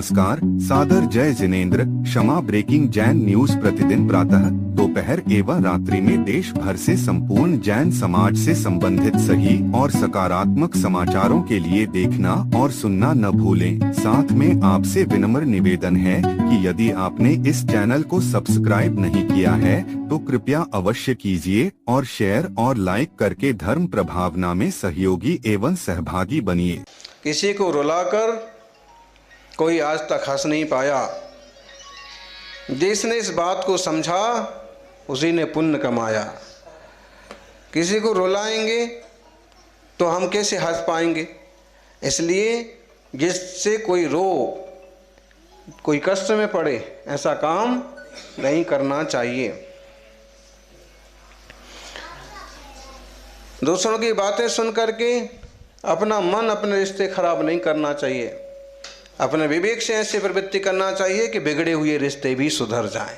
नमस्कार, सादर जय जिनेंद्र। क्षमा ब्रेकिंग जैन न्यूज प्रतिदिन प्रातः, दोपहर एवं रात्रि में देश भर से संपूर्ण जैन समाज से संबंधित सही और सकारात्मक समाचारों के लिए देखना और सुनना न भूलें। साथ में आपसे विनम्र निवेदन है कि यदि आपने इस चैनल को सब्सक्राइब नहीं किया है तो कृपया अवश्य कीजिए और शेयर और लाइक करके धर्म प्रभावना में सहयोगी एवं सहभागी बनिए। किसी को रुलाकर कोई आज तक हंस नहीं पाया। जिसने इस बात को समझा उसी ने पुण्य कमाया। किसी को रुलाएंगे तो हम कैसे हंस पाएंगे? इसलिए जिससे कोई रो, कोई कष्ट में पड़े, ऐसा काम नहीं करना चाहिए। दूसरों की बातें सुन करके अपना मन, अपने रिश्ते खराब नहीं करना चाहिए। अपने विवेक से ऐसी प्रवृत्ति करना चाहिए कि बिगड़े हुए रिश्ते भी सुधर जाएं।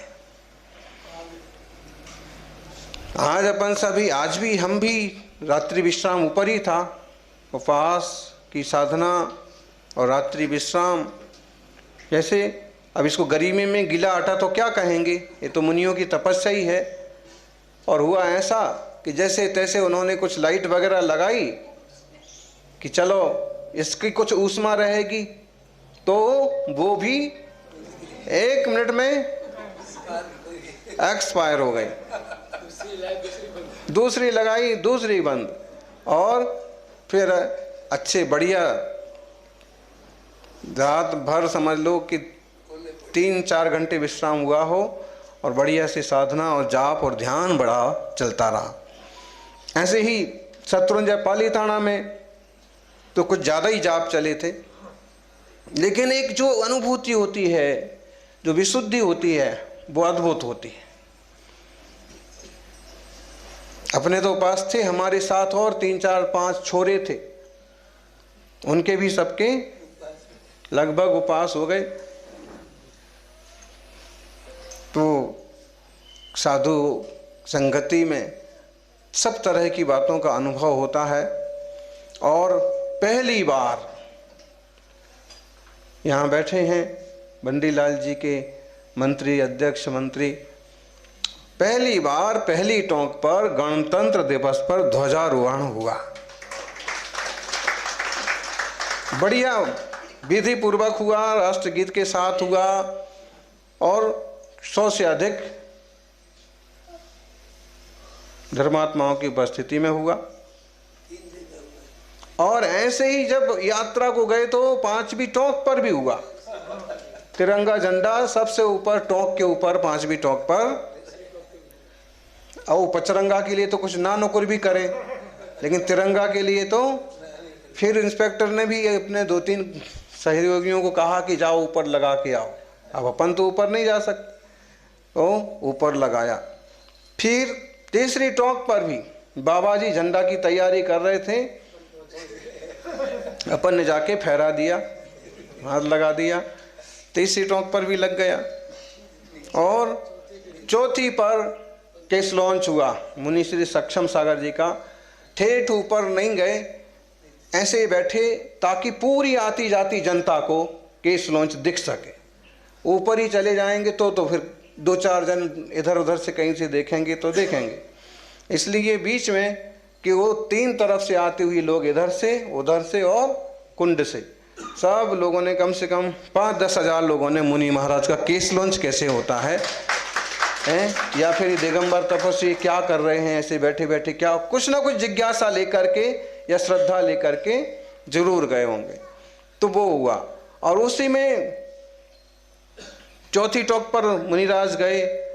आज भी हम भी रात्रि विश्राम ऊपर ही था। उपवास की साधना और रात्रि विश्राम, जैसे अब इसको गर्मी में गीला आटा तो क्या कहेंगे, ये तो मुनियों की तपस्या ही है। और हुआ ऐसा कि जैसे तैसे उन्होंने कुछ लाइट वगैरह लगाई कि चलो इसकी कुछ ऊष्मा रहेगी, तो वो भी 1 मिनट में एक्सपायर हो गई। दूसरी लगाई, दूसरी बंद, और फिर अच्छे बढ़िया रात भर समझ लो कि 3-4 घंटे विश्राम हुआ हो और बढ़िया से साधना और जाप और ध्यान बड़ा चलता रहा। ऐसे ही शत्रुंजय पालीताना में तो कुछ ज़्यादा ही जाप चले थे, लेकिन एक जो अनुभूति होती है, जो विशुद्धि होती है, वो अद्भुत होती है। अपने तो उपास थे, हमारे साथ और 3-4-5 छोरे थे, उनके भी सबके लगभग उपास हो गए। तो साधु संगति में सब तरह की बातों का अनुभव होता है। और पहली बार यहाँ बैठे हैं बंडीलाल जी के मंत्री, अध्यक्ष मंत्री, पहली बार पहली टोंक पर गणतंत्र दिवस पर ध्वजारोहण हुआ। बढ़िया विधि पूर्वक हुआ, राष्ट्रगीत के साथ हुआ और 100 से अधिक धर्मात्माओं की उपस्थिति में हुआ। और ऐसे ही जब यात्रा को गए तो 5वीं टोंक पर भी हुआ। तिरंगा झंडा सबसे ऊपर, टोंक के ऊपर 5वीं टोंक पर। और पचरंगा के लिए तो कुछ ना नुकुर भी करें, लेकिन तिरंगा के लिए तो फिर इंस्पेक्टर ने भी अपने 2-3 सहयोगियों को कहा कि जाओ ऊपर लगा के आओ। अब अपन तो ऊपर नहीं जा सकते, तो ऊपर लगाया। फिर तीसरी टोंक पर भी बाबा जी झंडा की तैयारी कर रहे थे, अपन ने जाके फहरा दिया, हाथ लगा दिया। तीसरी टोंक पर भी लग गया। और चौथी पर केस लॉन्च हुआ मुनि श्री सक्षम सागर जी का। ठेठ ऊपर नहीं गए, ऐसे बैठे ताकि पूरी आती जाती जनता को केस लॉन्च दिख सके। ऊपर ही चले जाएंगे तो फिर 2-4 जन इधर उधर से कहीं से देखेंगे तो देखेंगे। इसलिए बीच में कि वो 3 तरफ से आते हुए लोग, इधर से, उधर से और कुंड से, सब लोगों ने, कम से कम 5-10 हज़ार लोगों ने मुनि महाराज का केस लॉन्च कैसे होता है, या फिर दिगंबर तपस्वी क्या कर रहे हैं ऐसे बैठे बैठे, क्या कुछ ना कुछ जिज्ञासा लेकर के या श्रद्धा लेकर के जरूर गए होंगे। तो वो हुआ। और उसी में चौथी टोक पर मुनिराज गए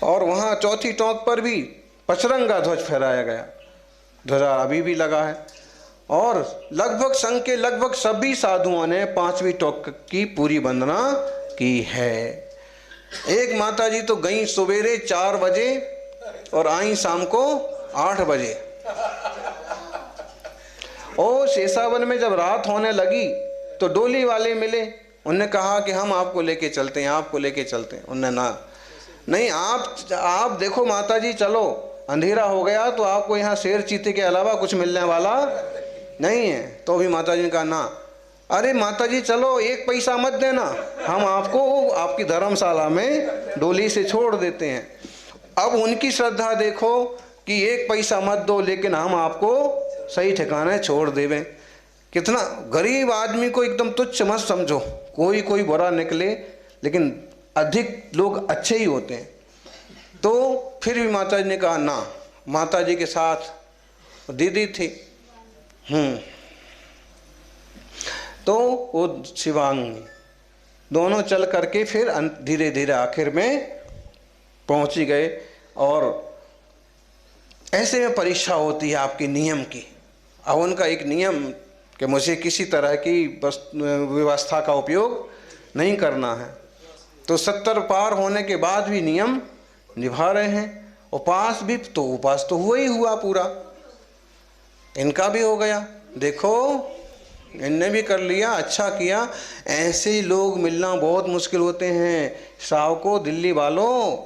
और वहाँ चौथी टोक पर भी पचरंगा ध्वज फहराया गया। ध्वजा अभी भी लगा है। और लगभग संघ के लगभग सभी साधुओं ने 5वीं टोक की पूरी वंदना की है। एक माता जी तो गई सवेरे 4 बजे और आई शाम को 8 बजे। और शेषावन में जब रात होने लगी तो डोली वाले मिले, उन्होंने कहा कि हम आपको लेके चलते हैं, आपको लेके चलते हैं। उन्होंने ना, नहीं आप देखो माता जी, चलो अंधेरा हो गया तो आपको यहाँ शेर चीते के अलावा कुछ मिलने वाला नहीं है। तो भी माता जी ने कहा ना, अरे माता जी चलो 1 पैसा मत देना, हम आपको आपकी धर्मशाला में डोली से छोड़ देते हैं। अब उनकी श्रद्धा देखो कि 1 पैसा मत दो लेकिन हम आपको सही ठिकाने छोड़ देवें। कितना गरीब आदमी को एकदम तुच्छ मत समझो, कोई बुरा निकले लेकिन अधिक लोग अच्छे ही होते हैं। तो फिर भी माता जी ने कहा ना, माता जी के साथ दीदी थी तो वो शिवांगी, दोनों चल करके फिर धीरे धीरे आखिर में पहुंच ही गए। और ऐसे में परीक्षा होती है आपकी नियम की। अब उनका एक नियम कि मुझे किसी तरह की व्यवस्था का उपयोग नहीं करना है, तो 70 पार होने के बाद भी नियम निभा रहे हैं। उपास भी तो उपास तो हुआ ही हुआ पूरा, इनका भी हो गया। देखो इनने भी कर लिया, अच्छा किया। ऐसे ही लोग मिलना बहुत मुश्किल होते हैं। श्रावकों, दिल्ली वालों,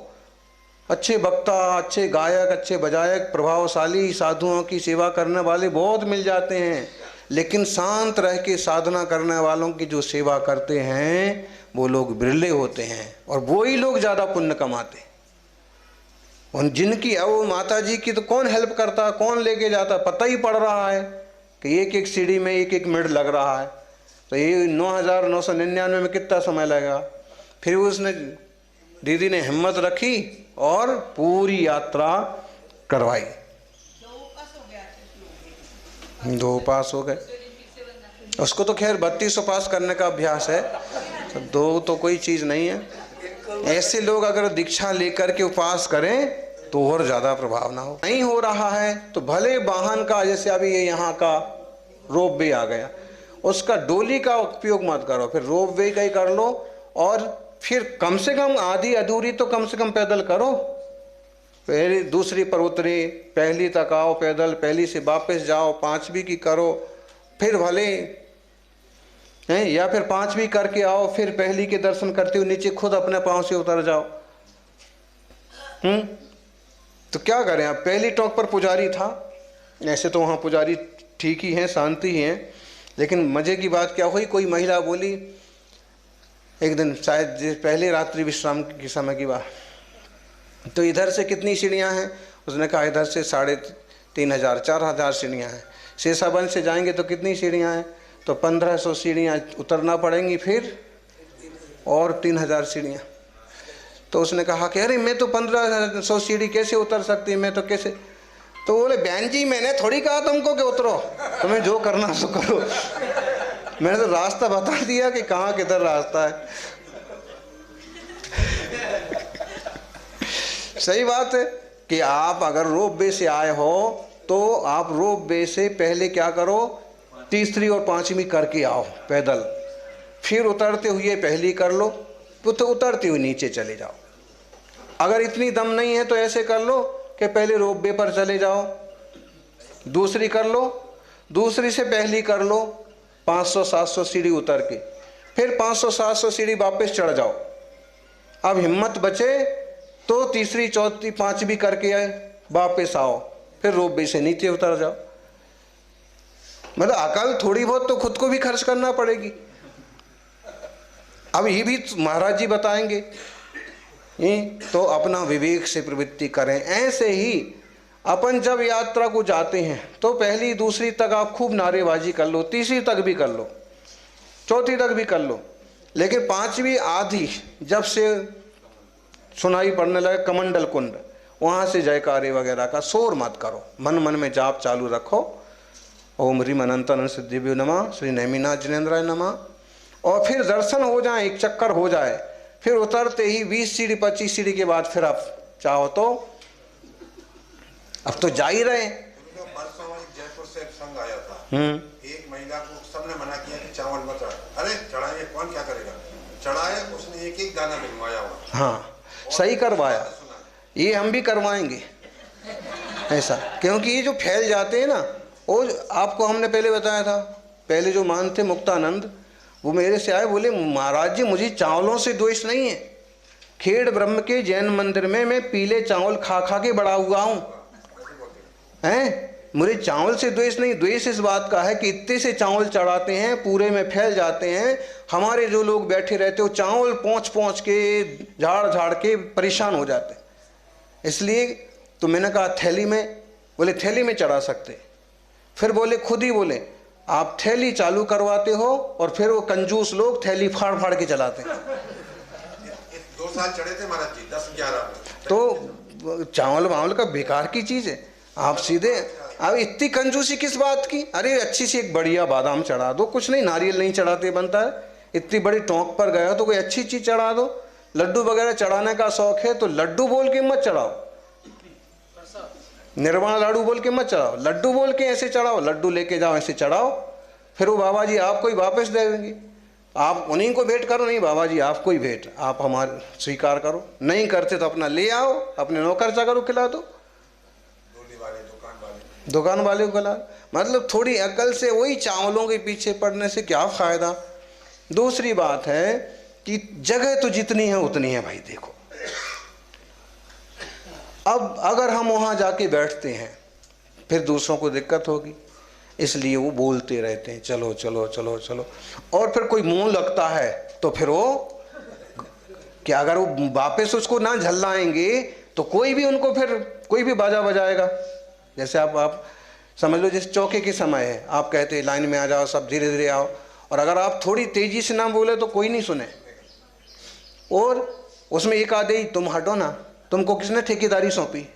अच्छे वक्ता, अच्छे गायक, अच्छे बजायक, प्रभावशाली साधुओं की सेवा करने वाले बहुत मिल जाते हैं, लेकिन शांत रह के साधना करने वालों की जो सेवा करते हैं वो लोग बिरले होते हैं, और वो ही लोग ज़्यादा पुण्य कमाते हैं। उन जिनकी अब माता जी की तो कौन हेल्प करता, कौन लेके जाता, पता ही पड़ रहा है कि एक सीढ़ी में एक मिनट लग रहा है, तो ये 9,999 में कितना समय लगेगा। फिर उसने दीदी ने हिम्मत रखी और पूरी यात्रा करवाई। 2 पास हो गए। उसको तो खैर 32 पास करने का अभ्यास है, तो 2 तो कोई चीज़ नहीं है। ऐसे लोग अगर दीक्षा लेकर के उपास करें तो और ज़्यादा प्रभाव ना हो। नहीं हो रहा है तो भले वाहन का, जैसे अभी ये यहाँ का रोप वे आ गया, उसका डोली का उपयोग मत करो, फिर रोप वे का ही कर लो। और फिर कम से कम आधी अधूरी तो कम से कम पैदल करो। पहली दूसरी पर उतरे, पहली तक आओ पैदल, पहली से वापस जाओ, 5वीं की करो, फिर भले हैं, या फिर 5वीं करके आओ, फिर पहली के दर्शन करते हुए नीचे खुद अपने पाँव से उतर जाओ। तो क्या करें, अब पहली टॉक पर पुजारी था। ऐसे तो वहाँ पुजारी ठीक ही हैं, शांति ही हैं, लेकिन मज़े की बात क्या हुई, कोई महिला बोली एक दिन, शायद पहले रात्रि विश्राम के समय की बात, तो इधर से कितनी सीढ़ियाँ हैं? उसने कहा इधर से 3,500 4,000 सीढ़ियाँ हैं। शेषावन से जाएंगे तो कितनी सीढ़ियाँ हैं? तो 1,500 सीढ़ियाँ उतरना पड़ेंगी, फिर और 3,000 सीढ़ियाँ। तो उसने कहा कि अरे मैं तो 1,500 सीढ़ी कैसे उतर सकती, मैं तो कैसे। तो बोले बहन जी मैंने थोड़ी कहा तुमको कि उतरो, तुम्हें जो करना सो करो, मैंने तो रास्ता बता दिया कि कहाँ किधर रास्ता है। सही बात है कि आप अगर रोप वे से आए हो तो आप रोप वे से पहले क्या करो, तीसरी और 5वीं करके आओ पैदल, फिर उतरते हुए पहली कर लो, तो उतरते हुए नीचे चले जाओ। अगर इतनी दम नहीं है तो ऐसे कर लो कि पहले रोप वे पर चले जाओ, दूसरी कर लो, दूसरी से पहली कर लो, 500-700 सीढ़ी उतर के, फिर 500-700 सीढ़ी वापस चढ़ जाओ। अब हिम्मत बचे तो तीसरी, चौथी, 5वीं करके आए, वापस आओ, फिर रोप वे से नीचे उतर जाओ। मतलब अकल थोड़ी बहुत तो खुद को भी खर्च करना पड़ेगी। अब ये भी महाराज जी बताएंगे, तो अपना विवेक से प्रवृत्ति करें। ऐसे ही अपन जब यात्रा को जाते हैं तो पहली दूसरी तक आप खूब नारेबाजी कर लो, तीसरी तक भी कर लो, चौथी तक भी कर लो, लेकिन 5वीं आधी जब से सुनाई पड़ने लगे कमंडल कुंड, वहाँ से जयकारे वगैरह का शोर मत करो, मन मन में जाप चालू रखो, ओम ह्रीम अनंतानंद सिद्धिभ्यो नमः, श्री नेमिनाथ जिनेन्द्राय नमः। और फिर दर्शन हो जाए, एक चक्कर हो जाए, फिर उतरते ही 20 सीढ़ी 25 सीढ़ी के बाद फिर आप चाहो तो अब तो जा ही रहे। जयपुर से एक संघ आया था, एक महिला को सबने मना किया कि चावल मत चढ़ा, अरे चढ़ाइए, कौन क्या करेगा, चढ़ाए, उसने एक एक दाना बनवाया हुआ। हाँ सही करवाया, ये हम भी करवाएंगे ऐसा, क्योंकि ये जो फैल जाते हैं ना, वो आपको हमने पहले बताया था, पहले जो मान थे मुक्तानंद, वो मेरे से आए, बोले महाराज जी मुझे चावलों से द्वेष नहीं है, खेड़ ब्रह्म के जैन मंदिर में मैं पीले चावल खा खा के बड़ा हुआ हूँ, हैं मुझे चावल से द्वेष नहीं, द्वेष इस बात का है कि इतने से चावल चढ़ाते हैं, पूरे में फैल जाते हैं, हमारे जो लोग बैठे रहते हो चावल पहुँच के झाड़ के परेशान हो जाते हैं। इसलिए तो मैंने कहा थैली में, बोले थैली में चढ़ा सकते। फिर बोले खुद ही बोले आप थैली चालू करवाते हो और फिर वो कंजूस लोग थैली फाड़ के चलाते हैं। 2 साल चढ़े थे महाराज जी, 10-11। तो चावल वावल का बेकार की चीज़ है। आप सीधे अब इतनी कंजूसी किस बात की? अरे अच्छी सी एक बढ़िया बादाम चढ़ा दो, कुछ नहीं, नारियल नहीं चढ़ाते बनता है। इतनी बड़ी टोंक पर गया तो कोई अच्छी चीज़ चढ़ा दो। लड्डू वगैरह चढ़ाने का शौक है तो लड्डू बोल के मत चढ़ाओ, निर्वाण लाडू बोल के मत चढ़ाओ, लड्डू बोल के ऐसे चढ़ाओ, लड्डू लेके जाओ ऐसे चढ़ाओ। फिर वो बाबा जी आपको ही वापस दे देंगे, आप उन्हीं को भेंट करो। नहीं बाबा जी आपको ही भेंट, आप हमारे स्वीकार करो। नहीं करते तो अपना ले आओ, अपने नौकर चाकर खिला दो, दुकान वाले को खिला। मतलब थोड़ी अकल से वही चावलों के पीछे पड़ने से क्या फ़ायदा। दूसरी बात है कि जगह तो जितनी है उतनी है भाई। देखो अब अगर हम वहाँ जाके बैठते हैं फिर दूसरों को दिक्कत होगी, इसलिए वो बोलते रहते हैं चलो चलो चलो चलो। और फिर कोई मुंह लगता है तो फिर वो क्या, अगर वो वापस उसको ना झल्लाएंगे तो कोई भी उनको फिर कोई भी बाजा बजाएगा। जैसे आप समझ लो जिस चौके के समय है, आप कहते हैं लाइन में आ जाओ सब धीरे धीरे आओ, और अगर आप थोड़ी तेजी से ना बोले तो कोई नहीं सुने। और उसमें एक आधे तुम हटो ना, तुमको किसने ठेकेदारी सौंपी,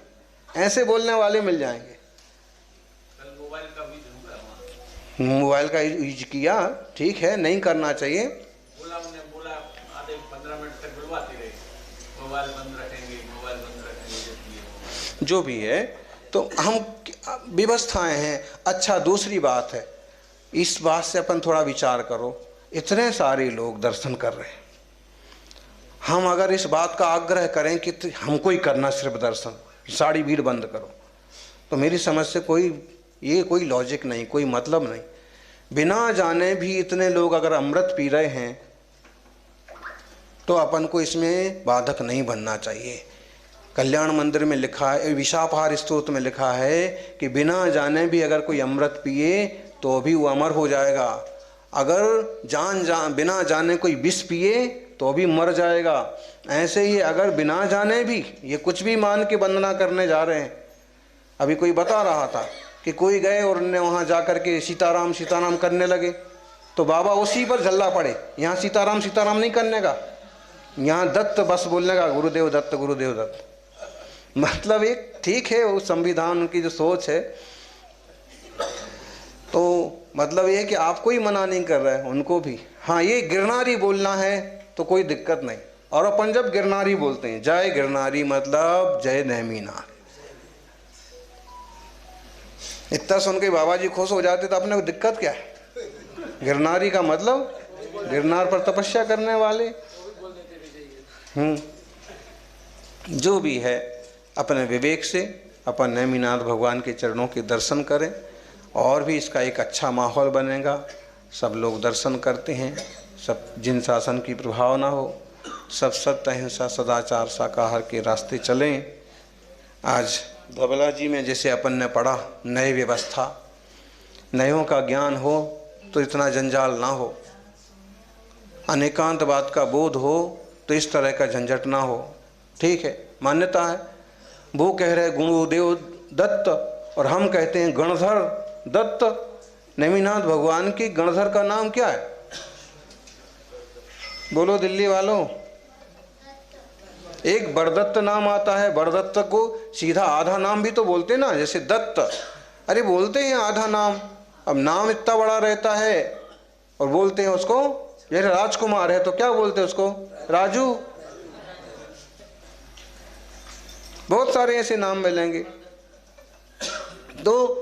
ऐसे बोलने वाले मिल जाएंगे। मोबाइल का यूज किया, ठीक है, नहीं करना चाहिए। बोला आधे 15 मिनट तक बुलवाते रहे, मोबाइल बंद रखेंगे, मोबाइल बंद रखेंगे, जो भी है। तो हम व्यवस्थाएं हैं, अच्छा। दूसरी बात है, इस बात से अपन थोड़ा विचार करो, इतने सारे लोग दर्शन कर रहे हैं, हम अगर इस बात का आग्रह करें कि हमको ही करना सिर्फ दर्शन, सारी भीड़ बंद करो, तो मेरी समझ से कोई लॉजिक नहीं, कोई मतलब नहीं। बिना जाने भी इतने लोग अगर अमृत पी रहे हैं तो अपन को इसमें बाधक नहीं बनना चाहिए। कल्याण मंदिर में लिखा है, विशापहार स्तोत्र में लिखा है कि बिना जाने भी अगर कोई अमृत पिए तो भी वो अमर हो जाएगा। अगर बिना जाने कोई विष पिए तो भी मर जाएगा। ऐसे ही अगर बिना जाने भी ये कुछ भी मान के वंदना करने जा रहे हैं। अभी कोई बता रहा था कि कोई गए और उन्होंने वहाँ जा कर के सीताराम सीताराम करने लगे तो बाबा उसी पर झल्ला पड़े, यहाँ सीताराम सीताराम नहीं करने का, यहाँ दत्त बस बोलने का, गुरुदेव दत्त गुरुदेव दत्त। मतलब एक ठीक है वो संविधान उनकी जो सोच है, तो मतलब ये है कि आपको ही मना नहीं कर रहा है, उनको भी। हाँ ये गिरनारी बोलना है तो कोई दिक्कत नहीं। और अपन जब गिरनारी बोलते हैं, जय गिरनारी मतलब जय नेमिनाथ, इतना सुन के बाबा जी खुश हो जाते तो अपने को दिक्कत क्या है। गिरनारी का मतलब गिरनार पर तपस्या करने वाले। जो भी है अपने विवेक से अपन नेमिनाथ भगवान के चरणों के दर्शन करें, और भी इसका एक अच्छा माहौल बनेगा। सब लोग दर्शन करते हैं, सब जिन शासन की प्रभाव ना हो, सब सत्य अहिंसा सदाचार शाकाहार के रास्ते चलें। आज धबला जी में जैसे अपन ने पढ़ा, नए व्यवस्था, नयों का ज्ञान हो तो इतना जंजाल ना हो, अनेकांतवाद का बोध हो तो इस तरह का झंझट ना हो। ठीक है, मान्यता है। वो कह रहे गुरुदेव दत्त और हम कहते हैं गणधर दत्त। नेमिनाथ भगवान की गणधर का नाम क्या है? बोलो दिल्ली वालों। एक बरदत्त नाम आता है, बरदत्त को सीधा आधा नाम भी तो बोलते ना, जैसे दत्त, अरे बोलते हैं आधा नाम। अब नाम इतना बड़ा रहता है और बोलते हैं उसको, जैसे राजकुमार है तो क्या बोलते हैं उसको? राजू। बहुत सारे ऐसे नाम मिलेंगे। तो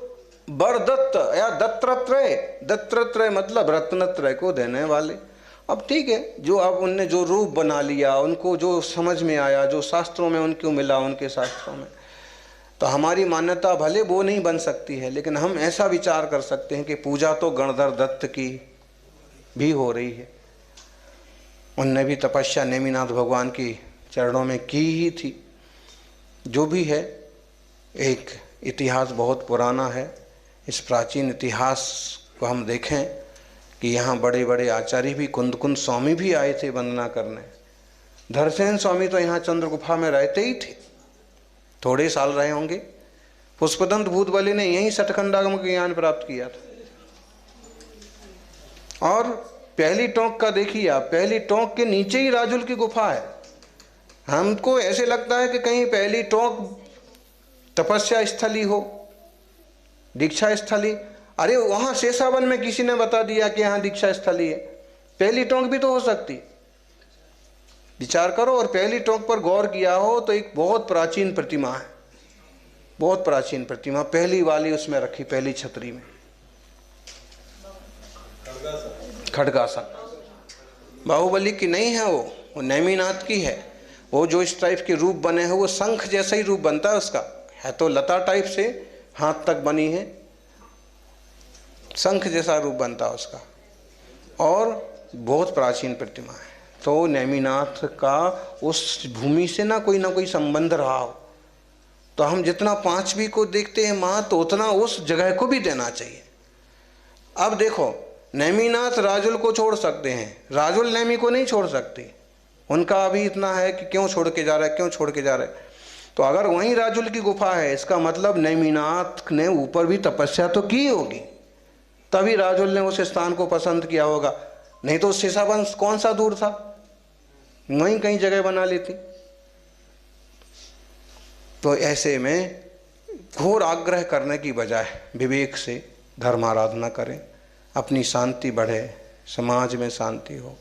बरदत्त या दत्तात्रेय, दत्तात्रेय मतलब रत्नत्रय को देने वाले। अब ठीक है, जो अब उनने जो रूप बना लिया, उनको जो समझ में आया, जो शास्त्रों में उनको मिला, उनके शास्त्रों में, तो हमारी मान्यता भले वो नहीं बन सकती है, लेकिन हम ऐसा विचार कर सकते हैं कि पूजा तो गणधर दत्त की भी हो रही है। उनने भी तपस्या नेमिनाथ भगवान की चरणों में की ही थी। जो भी है, एक इतिहास बहुत पुराना है। इस प्राचीन इतिहास को हम देखें कि यहाँ बड़े बड़े आचार्य भी, कुंद स्वामी भी आए थे वंदना करने। धरसेन स्वामी तो यहाँ चंद्र गुफा में रहते ही थे, थोड़े साल रहे होंगे। पुष्पदंत भूतबली ने यहीं सठखंडागम का ज्ञान प्राप्त किया था। और पहली टोंक का देखिए आप, पहली टोंक के नीचे ही राजुल की गुफा है। हमको ऐसे लगता है कि कहीं पहली टोंक तपस्या स्थली हो, दीक्षा स्थली। अरे वहां शेषावन में किसी ने बता दिया कि यहाँ दीक्षा स्थली है, पहली टोंक भी तो हो सकती। विचार करो। और पहली टोंक पर गौर किया हो तो एक बहुत प्राचीन प्रतिमा है, बहुत प्राचीन प्रतिमा, पहली वाली उसमें रखी, पहली छतरी में खड़गासन। बाहुबली की नहीं है वो नेमिनाथ की है। वो जो इस टाइप के रूप बने हैं वो शंख जैसा ही रूप बनता है उसका, है तो लता टाइप से, हाथ तक बनी है, शंख जैसा रूप बनता है उसका, और बहुत प्राचीन प्रतिमा है। तो नेमिनाथ का उस भूमि से ना कोई संबंध रहा हो। तो हम जितना पांचवी को देखते हैं माँ, तो उतना उस जगह को भी देना चाहिए। अब देखो, नेमिनाथ राजुल को छोड़ सकते हैं, राजुल नेमी को नहीं छोड़ सकती। उनका अभी इतना है कि क्यों छोड़ के जा रहा है, क्यों छोड़ के जा रहा है। तो अगर वहीं राजुल की गुफा है, इसका मतलब नेमिनाथ ने ऊपर भी तपस्या तो की होगी, तभी राजुल ने उस स्थान को पसंद किया होगा। नहीं तो शेषावन कौन सा दूर था, वहीं कहीं जगह बना लेती। तो ऐसे में घोर आग्रह करने की बजाय विवेक से धर्म आराधना करें, अपनी शांति बढ़े, समाज में शांति हो,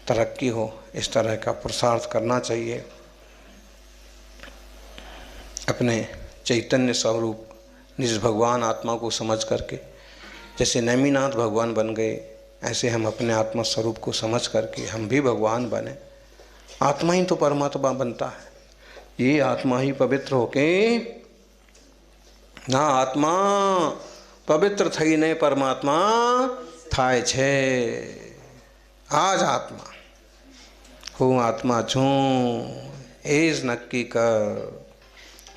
तरक्की हो, इस तरह का पुरुषार्थ करना चाहिए। अपने चैतन्य स्वरूप निज भगवान आत्मा को समझ करके, जैसे नेमिनाथ भगवान बन गए, ऐसे हम अपने आत्मा स्वरूप को समझ करके हम भी भगवान बने। आत्मा ही तो परमात्मा बनता है। ये आत्मा ही पवित्र होके ना आत्मा पवित्र થઈને પરમાત્મા થાય છે। આજ આત્મા, હું આત્મા છું એ જ નક્કી કર।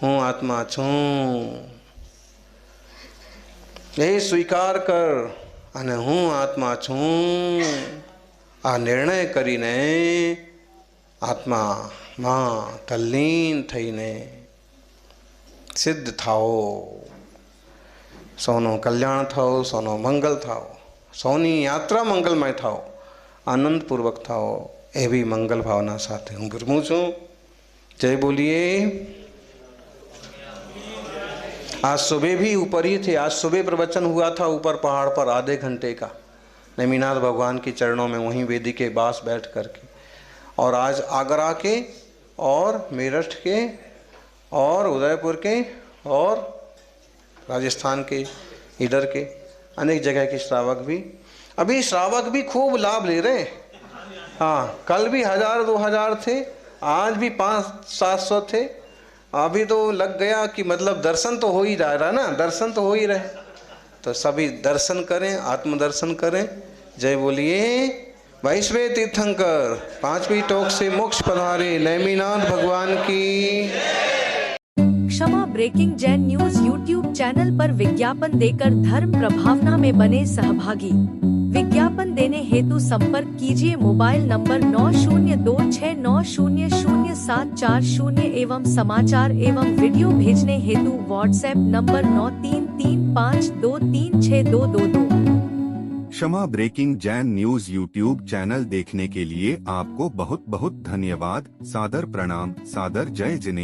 હું આત્મા છું એ સ્વીકાર કર અને હું આત્મા છું આ નિર્ણય કરીને આત્મા માં તલ્લીન થઈને સિદ્ધ થાઓ। સૌનો કલ્યાણ થાઓ, સૌનો મંગલ થાઓ, સૌની યાત્રા મંગલમય થાઓ, આનંદપૂર્વક થાઓ, એવી મંગલ ભાવના સાથે હું વિરમું છું। जय बोलिए। आज सुबह भी ऊपर ही थे, आज सुबह प्रवचन हुआ था ऊपर पहाड़ पर आधे घंटे का, नेमिनाथ भगवान के चरणों में वहीं वेदी के पास बैठ करके। और आज आगरा के और मेरठ के और उदयपुर के और राजस्थान के, इधर के अनेक जगह के श्रावक भी, अभी श्रावक भी खूब लाभ ले रहे हैं। हाँ, कल भी 1000-2000 थे, आज भी 500-700 थे। अभी तो लग गया कि मतलब दर्शन तो हो ही जा रहा है ना, दर्शन तो हो ही रहे। तो सभी दर्शन करें, आत्मदर्शन करें। जय बोलिए। 22वें तीर्थंकर 5वीं टोक से मोक्ष पधारे नेमिनाथ भगवान की। Kshama breaking Jain news YouTube channel पर विज्ञापन देकर धर्म प्रभावना में बने सहभागी। विज्ञापन देने हेतु संपर्क कीजिए मोबाइल नंबर 9026900740 एवं समाचार एवं वीडियो भेजने हेतु WhatsApp number 9335236222। Kshama breaking Jain news YouTube channel देखने के लिए आपको बहुत बहुत धन्यवाद। सादर प्रणाम, सादर जय जिनेंद्र।